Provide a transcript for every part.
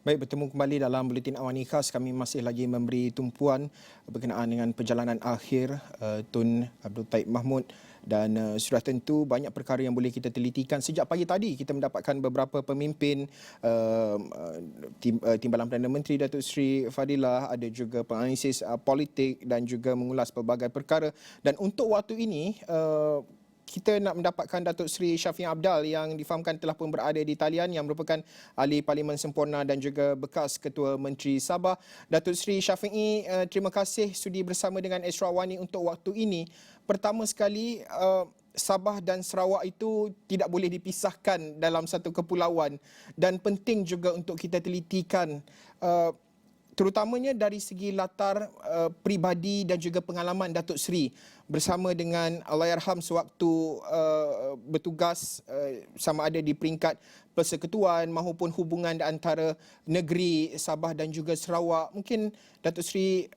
Baik, bertemu kembali dalam Buletin Awani Khas. Kami masih lagi memberi tumpuan berkenaan dengan perjalanan akhir Tun Abdul Taib Mahmud dan sudah tentu banyak perkara yang boleh kita telitikan. Sejak pagi tadi kita mendapatkan beberapa pemimpin Timbalan Perdana Menteri Datuk Seri Fadilah, ada juga penganalisis politik dan juga mengulas pelbagai perkara. Dan untuk waktu ini kita nak mendapatkan Datuk Seri Syafiq Abdal yang difahamkan telah pun berada di talian, yang merupakan ahli Parlimen Sempurna dan juga bekas Ketua Menteri Sabah. Datuk Seri Syafiq, terima kasih sudi bersama dengan Astro Awani untuk waktu ini. Pertama sekali, Sabah dan Sarawak itu tidak boleh dipisahkan dalam satu kepulauan dan penting juga untuk kita telitikan terutamanya dari segi latar peribadi dan juga pengalaman Datuk Seri bersama dengan Allahyarham sewaktu bertugas sama ada di peringkat persekutuan maupun hubungan antara negeri Sabah dan juga Sarawak. Mungkin Datuk Seri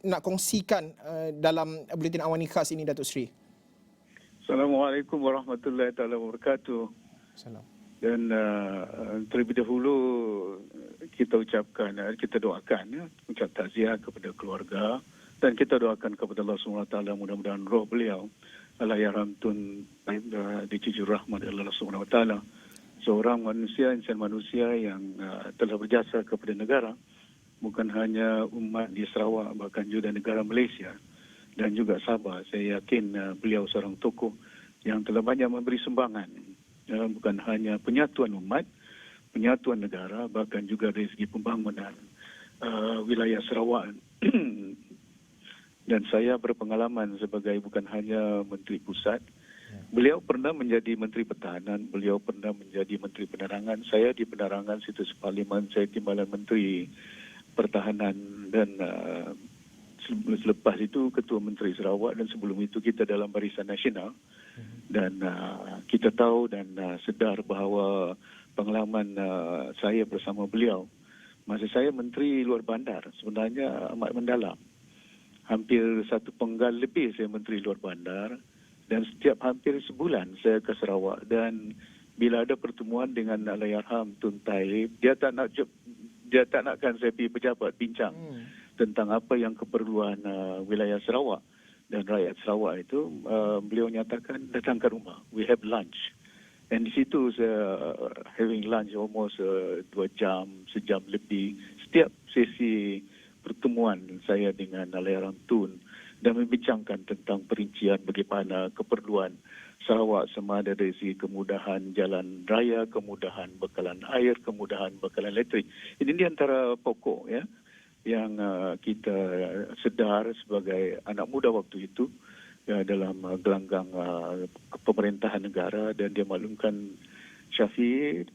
nak kongsikan dalam Buletin Awani Khas ini, Datuk Seri. Assalamualaikum warahmatullahi wabarakatuh. Salam. Dan terlebih dahulu kita ucapkan, kita doakan, ucap takziah kepada keluarga dan kita doakan kepada Allah SWT mudah-mudahan roh beliau Allahyarham Tun dicucur rahmat Allah SWT, seorang manusia, insan manusia yang telah berjasa kepada negara, bukan hanya umat di Sarawak, bahkan juga negara Malaysia dan juga Sabah. Saya yakin beliau seorang tokoh yang telah banyak memberi sumbangan, bukan hanya penyatuan umat, penyatuan negara, bahkan juga dari segi pembangunan wilayah Sarawak. Dan saya berpengalaman sebagai bukan hanya Menteri Pusat, beliau pernah menjadi Menteri Pertahanan, beliau pernah menjadi Menteri Penerangan. Saya di Penerangan Situs Parlimen, saya Timbalan Menteri Pertahanan, dan selepas itu Ketua Menteri Sarawak, dan sebelum itu kita dalam Barisan Nasional. Dan kita tahu dan sedar bahawa pengalaman saya bersama beliau masa saya Menteri Luar Bandar sebenarnya amat mendalam. Hampir 1 penggal lebih saya Menteri Luar Bandar, dan setiap hampir sebulan saya ke Sarawak, dan bila ada pertemuan dengan Allahyarham Tun Taib, dia tak nakkan saya pergi pejabat bincang tentang apa yang keperluan wilayah Sarawak dan rakyat Sarawak itu. Beliau nyatakan datang ke rumah, we have lunch. Dan di situ saya having lunch almost 2 jam, sejam lebih setiap sesi pertemuan saya dengan Allahyarham Tun, dan membincangkan tentang perincian bagaimana keperluan Sarawak sama ada dari segi kemudahan jalan raya, kemudahan bekalan air, kemudahan bekalan elektrik. Ini di antara pokok ya yang kita sedar sebagai anak muda waktu itu ya, dalam gelanggang pemerintahan negara. Dan dia maklumkan, Syafiq,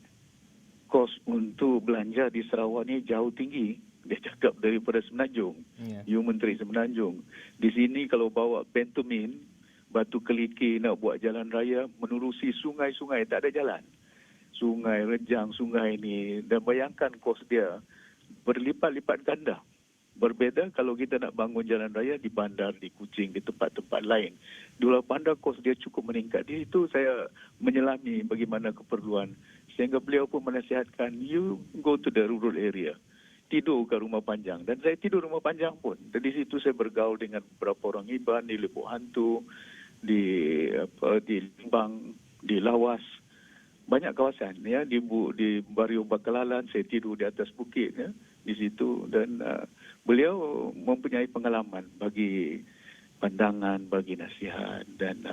kos untuk belanja di Sarawak ni jauh tinggi. Dia cakap daripada Semenanjung. You Menteri Semenanjung. Di sini kalau bawa bentumin, batu keliki nak buat jalan raya, menerusi sungai-sungai, tak ada jalan. Sungai, rejang sungai ni. Dan bayangkan kos dia berlipat-lipat ganda. Berbeza kalau kita nak bangun jalan raya di bandar, di Kuching, di tempat-tempat lain. Di Luar Bandar kos dia cukup meningkat. Di situ saya menyelami bagaimana keperluan. Sehingga beliau pun menasihatkan, you go to the rural area. Tidur ke rumah panjang. Dan saya tidur rumah panjang pun. Dan di situ saya bergaul dengan beberapa orang Iban di Lepuk Hantu, di Limbang, di Lawas. Banyak kawasan ya, di Bario Bakalalan saya tidur di atas bukit ya, di situ. Dan beliau mempunyai pengalaman bagi pandangan, bagi nasihat. Dan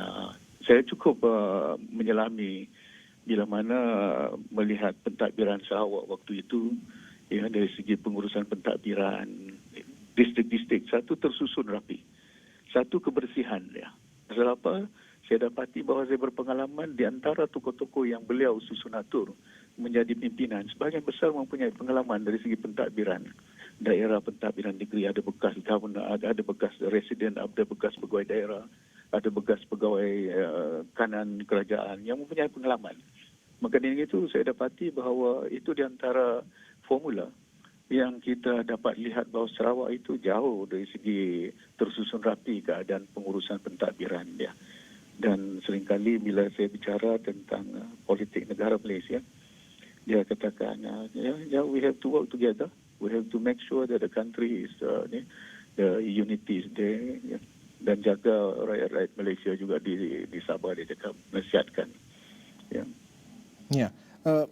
saya cukup menyelami bila mana melihat pentadbiran Sarawak waktu itu ya, dari segi pengurusan pentadbiran distrik-distrik, satu tersusun rapi, satu kebersihan ya. Pasal apa? Saya dapati bahawa saya berpengalaman di antara tokoh-tokoh yang beliau susun atur menjadi pimpinan, sebahagian besar mempunyai pengalaman dari segi pentadbiran daerah, pentadbiran negeri. Ada bekas governor, ada bekas residen, ada bekas pegawai daerah, ada bekas pegawai kanan kerajaan yang mempunyai pengalaman. Maka dengan itu saya dapati bahawa itu di antara formula yang kita dapat lihat bahawa Sarawak itu jauh dari segi tersusun rapi keadaan pengurusan pentadbiran dia. Dan seringkali bila saya bicara tentang politik negara Malaysia, dia katakan, we have to work together. We have to make sure that the country is the unity is there, ya. Dan jaga rakyat-rakyat Malaysia juga di Sabah, dia cakap, nasihatkan. Ya. Ya.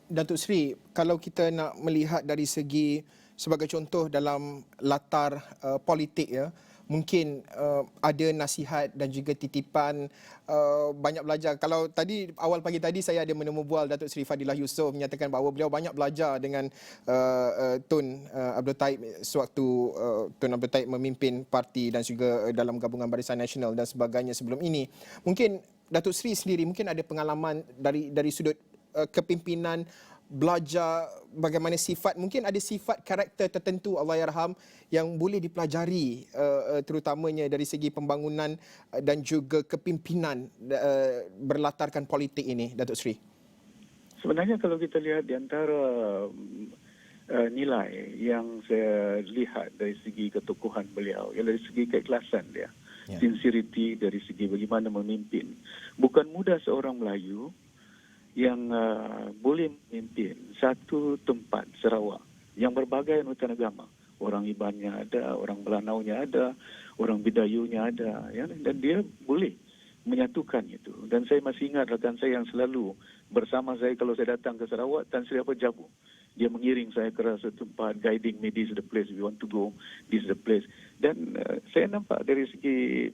Datuk Seri, kalau kita nak melihat dari segi sebagai contoh dalam latar politik, ya, mungkin ada nasihat dan juga titipan banyak belajar. Kalau tadi awal pagi tadi saya ada menemu bual Datuk Seri Fadilah Yusof menyatakan bahawa beliau banyak belajar dengan Tun Abdul Taib sewaktu Tun Abdul Taib memimpin parti dan juga dalam gabungan Barisan Nasional dan sebagainya sebelum ini. Mungkin Datuk Seri sendiri mungkin ada pengalaman dari sudut kepimpinan, belajar bagaimana sifat, mungkin ada sifat karakter tertentu Allahyarham yang boleh dipelajari terutamanya dari segi pembangunan dan juga kepimpinan berlatarkan politik ini, Datuk Seri. Sebenarnya kalau kita lihat di antara nilai yang saya lihat dari segi ketokohan beliau, dari segi keikhlasan dia, sincerity, dari segi bagaimana memimpin. Bukan mudah seorang Melayu yang boleh memimpin satu tempat Sarawak yang berbagai anutan agama. Orang Ibannya ada, orang Melanaunya ada, orang Bidayuhnya ada, ya, dan dia boleh menyatukan itu. Dan saya masih ingat rakan saya yang selalu bersama saya kalau saya datang ke Sarawak, Tan Sri Ahmad Jabu. Dia mengiring saya ke satu tempat, guiding me, this is the place we want to go, this is the place. Dan saya nampak dari segi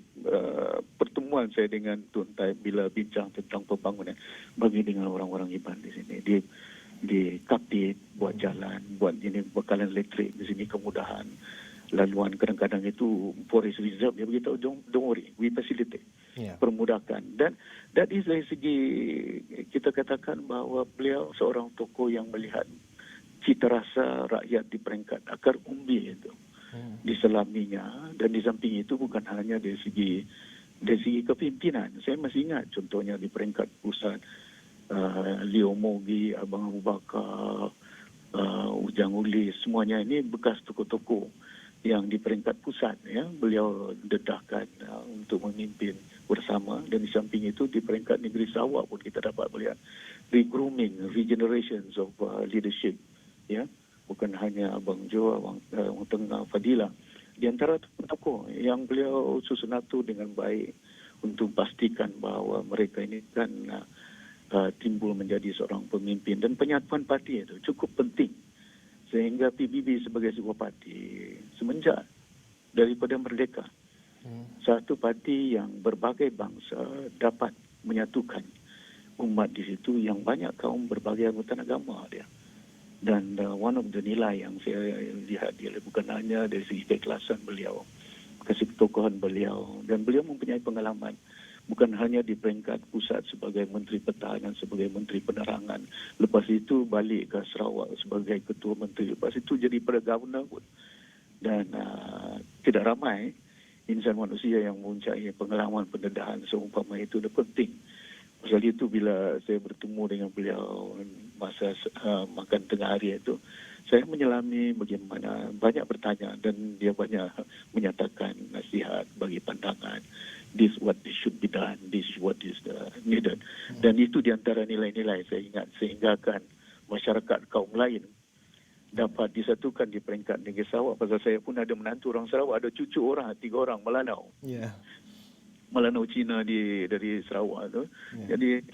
pertemuan saya dengan Tun Taib bila bincang tentang pembangunan bagi dengan orang-orang Iban di sini. Di Kapit, buat jalan, buat ini bekalan elektrik di sini, kemudahan. Laluan kadang-kadang itu forest reserve, dia beritahu, don't worry, we facilitate. Permudahkan. Dan that is dari segi kita katakan bahawa beliau seorang tokoh yang melihat cita rasa rakyat di peringkat akar umbi itu diselaminya. Dan di samping itu bukan hanya dari segi kepimpinan. Saya masih ingat contohnya di peringkat pusat, Leo Mogi, Abang Abu Bakar, Ujang Ulis, semuanya ini bekas tokoh-tokoh yang di peringkat pusat, ya, beliau dedahkan untuk memimpin bersama. Dan di samping itu di peringkat negeri Sarawak pun kita dapat melihat regrooming, regenerations of leadership, ya, bukan hanya Abang Jo, Abang Tengah, Fadilah. Di antara tokoh yang beliau susun atur dengan baik untuk pastikan bahawa mereka ini kan timbul menjadi seorang pemimpin. Dan penyatuan parti itu cukup penting. Sehingga PBB sebagai sebuah parti semenjak daripada merdeka, satu parti yang berbagai bangsa dapat menyatukan umat di situ yang banyak kaum berbagai anggota agama dia. Dan one of the nilai yang saya lihat dia bukan hanya dari segi keikhlasan beliau, kesetokohan beliau, dan beliau mempunyai pengalaman bukan hanya di peringkat pusat sebagai Menteri Pertahanan, sebagai Menteri Penerangan. Lepas itu balik ke Sarawak sebagai Ketua Menteri. Lepas itu jadi Perdana Governor pun. Dan tidak ramai insan manusia yang mempunyai pengalaman pendedahan seumpama itu. Itu penting. Pasal itu bila saya bertemu dengan beliau masa makan tengah hari itu, saya menyelami bagaimana, banyak bertanya dan dia banyak menyatakan nasihat bagi pandangan. This what should be done, this what is needed. Dan itu di antara nilai-nilai saya ingat sehinggakan masyarakat kaum lain dapat disatukan di peringkat negeri Sarawak. Pasal saya pun ada menantu orang Sarawak, ada cucu orang, 3 orang Melanau. Melanau Cina dari Sarawak tu. Jadi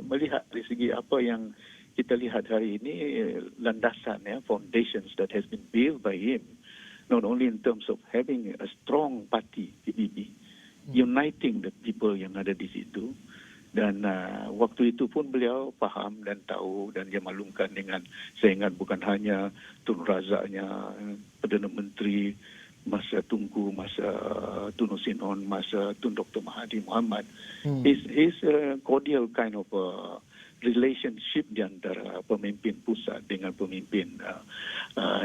melihat dari segi apa yang kita lihat hari ini, landasan, ya, foundations that has been built by him, not only in terms of having a strong party, PBB, uniting the people yang ada di situ. Dan waktu itu pun beliau faham dan tahu dan dia maklumkan dengan, saya ingat bukan hanya Tun Razaknya, Perdana Menteri masa Tunku, masa Tun Husinon, masa Tun Dr. Mahathir Mohamad. Is a cordial kind of relationship di antara pemimpin pusat dengan pemimpin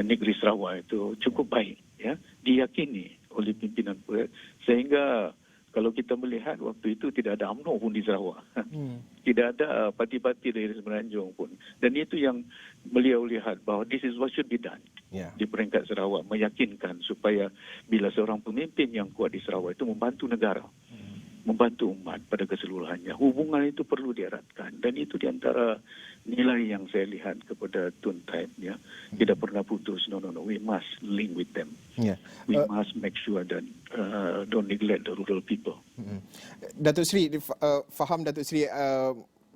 negeri Sarawak itu cukup baik, ya, diyakini oleh pimpinan pusat. Sehingga kalau kita melihat waktu itu tidak ada UMNO pun di Sarawak. Tidak ada parti-parti dari Semenanjung pun. Dan itu yang beliau lihat bahawa this is what should be done di peringkat Sarawak. Meyakinkan supaya bila seorang pemimpin yang kuat di Sarawak itu membantu negara, membantu umat pada keseluruhannya. Hubungan itu perlu dieratkan. Dan itu di antara nilai yang saya lihat kepada Tun Taib, ya, tidak pernah putus. No, we must link with them. Ya. We must make sure that don't neglect the rural people. Datuk Seri, faham Datuk Seri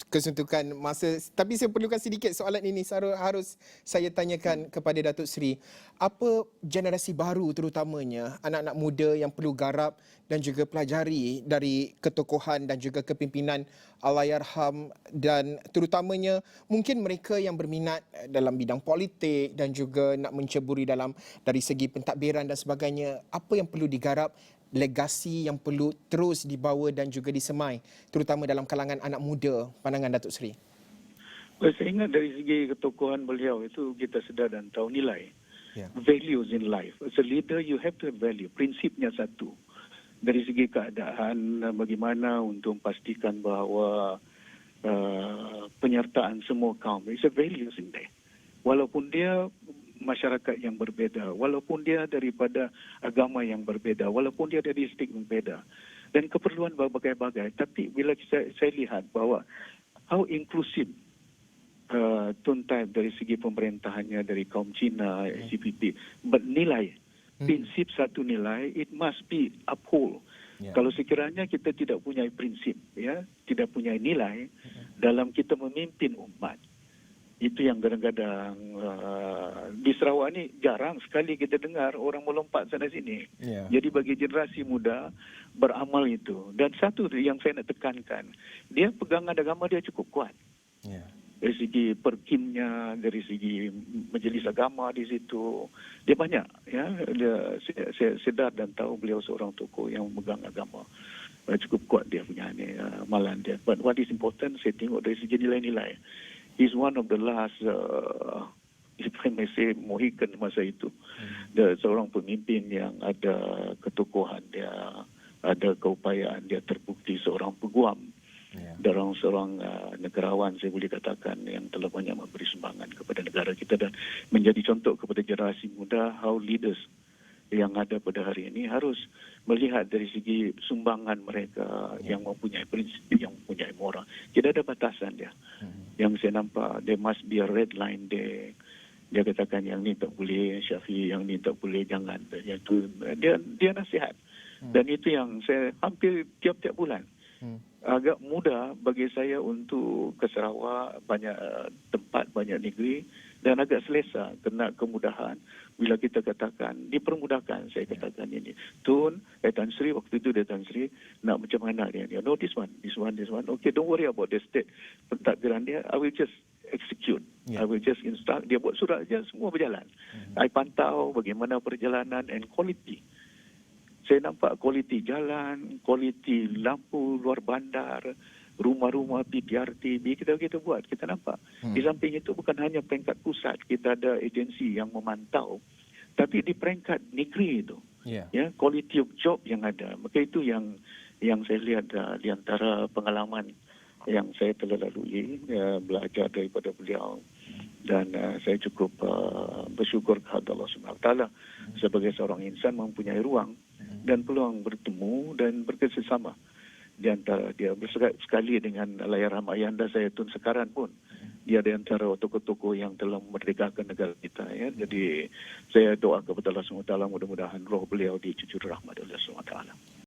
kesuntukan masa, tapi saya perlukan sedikit soalan ini harus saya tanyakan kepada Datuk Seri. Apa generasi baru terutamanya anak-anak muda yang perlu garap dan juga pelajari dari ketokohan dan juga kepimpinan Allahyarham, dan terutamanya mungkin mereka yang berminat dalam bidang politik dan juga nak menceburi dari segi pentadbiran dan sebagainya, apa yang perlu digarap, legasi yang perlu terus dibawa dan juga disemai, terutama dalam kalangan anak muda, pandangan Datuk Seri? Saya ingat dari segi ketokohan beliau itu kita sedar dan tahu nilai. Values in life. As a leader, you have to have value. Prinsipnya satu. Dari segi keadaan, bagaimana untuk memastikan bahawa penyertaan semua kaum. It's a values in there. Walaupun dia masyarakat yang berbeza, walaupun dia daripada agama yang berbeza, walaupun dia dari distrik berbeza, dan keperluan berbagai-bagai. Tapi bila saya lihat bahawa how inklusif Tun Taib dari segi pemerintahannya, dari kaum Cina, CPP, bernilai, prinsip satu nilai, it must be uphold. Kalau sekiranya kita tidak punya prinsip, ya, tidak punya nilai dalam kita memimpin umat, itu yang kadang-kadang di Sarawak ni jarang sekali kita dengar orang melompat sana sini. Jadi bagi generasi muda beramal itu. Dan satu yang saya nak tekankan, dia pegangan agama dia cukup kuat. Dari segi perkimnya, dari segi majlis agama di situ, dia banyak. Ya, saya sedar dan tahu beliau seorang tokoh yang memegang agama. Cukup kuat dia punya amalan dia. But what is important, saya tengok dari segi nilai-nilai. He's one of the last, if I may say, Mohican masa itu. Seorang pemimpin yang ada ketokohan dia, ada keupayaan dia, terbukti seorang peguam. Dan seorang negarawan, saya boleh katakan, yang telah banyak memberi sumbangan kepada negara kita dan menjadi contoh kepada generasi muda how leaders yang ada pada hari ini harus melihat dari segi sumbangan mereka yang mempunyai prinsip, yang mempunyai moral. Tidak ada batasan dia. Yang saya nampak, there must be a red line there. Dia katakan yang ni tak boleh, Syafiq, yang ni tak boleh, jangan. Dia nasihat. Dan itu yang saya hampir tiap-tiap bulan. Agak mudah bagi saya untuk ke Sarawak, banyak tempat, banyak negeri, dan agak selesa, kena kemudahan. Bila kita katakan, dipermudahkan, saya katakan ini. Tun, Tan Sri, waktu itu Tan Sri, nak macam mana dia? No, this one. Okay, don't worry about the state. Pentadbiran dia, I will just execute. I will just instruct. Dia buat surat saja, semua berjalan. I pantau bagaimana perjalanan and quality. Saya nampak kualiti jalan, kualiti lampu luar bandar, rumah-rumah PTRT, kita buat, kita nampak. Di samping itu bukan hanya peringkat pusat, kita ada agensi yang memantau, tapi di peringkat negeri itu, ya, quality of job yang ada. Maka itu yang saya lihat di antara pengalaman yang saya telah lalui, belajar daripada beliau. Dan saya cukup bersyukur kepada Allah SWT sebagai seorang insan mempunyai ruang dan peluang bertemu dan bekerjasama di antara dia. Sekali dengan Allahyarham ayahanda saya Tun Sekaran pun, dia di antara tokoh-tokoh yang telah memerdekakan negara kita. Ya. Jadi saya doa kepada Allah SWT, mudah-mudahan roh beliau dicucur rahmat Allah SWT.